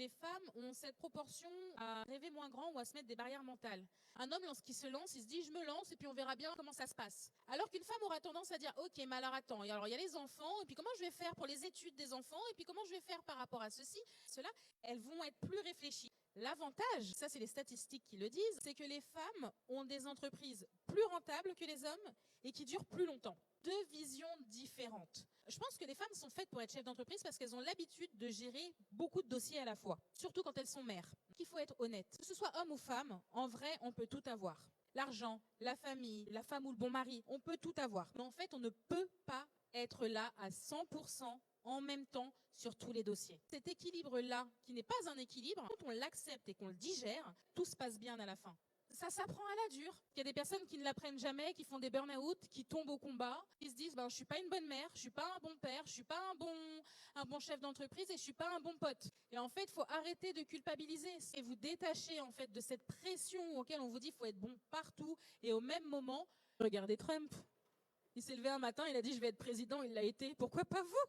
les femmes ont cette proportion à rêver moins grand ou à se mettre des barrières mentales. Un homme, lorsqu'il se lance, il se dit « je me lance et puis on verra bien comment ça se passe ». Alors qu'une femme aura tendance à dire « ok, mais alors attends, et alors il y a les enfants, et puis comment je vais faire pour les études des enfants, et puis comment je vais faire par rapport à ceci ». Cela, elles vont être plus réfléchies. L'avantage, ça c'est les statistiques qui le disent, c'est que les femmes ont des entreprises plus rentables que les hommes et qui durent plus longtemps. Deux visions différentes. Je pense que les femmes sont faites pour être chefs d'entreprise parce qu'elles ont l'habitude de gérer beaucoup de dossiers à la fois, surtout quand elles sont mères. Il faut être honnête. Que ce soit homme ou femme, en vrai, on peut tout avoir. L'argent, la famille, la femme ou le bon mari, on peut tout avoir. Mais en fait, on ne peut pas être là à 100% en même temps sur tous les dossiers. Cet équilibre-là, qui n'est pas un équilibre, quand on l'accepte et qu'on le digère, tout se passe bien à la fin. Ça s'apprend à la dure. Il y a des personnes qui ne l'apprennent jamais, qui font des burn-out, qui tombent au combat, qui se disent je suis pas une bonne mère, je suis pas un bon père, je suis pas un bon chef d'entreprise et je suis pas un bon pote. Et en fait, il faut arrêter de culpabiliser et vous détacher en fait de cette pression auquel on vous dit faut être bon partout et au même moment, regardez Trump. Il s'est levé un matin, il a dit je vais être président, il l'a été. Pourquoi pas vous ?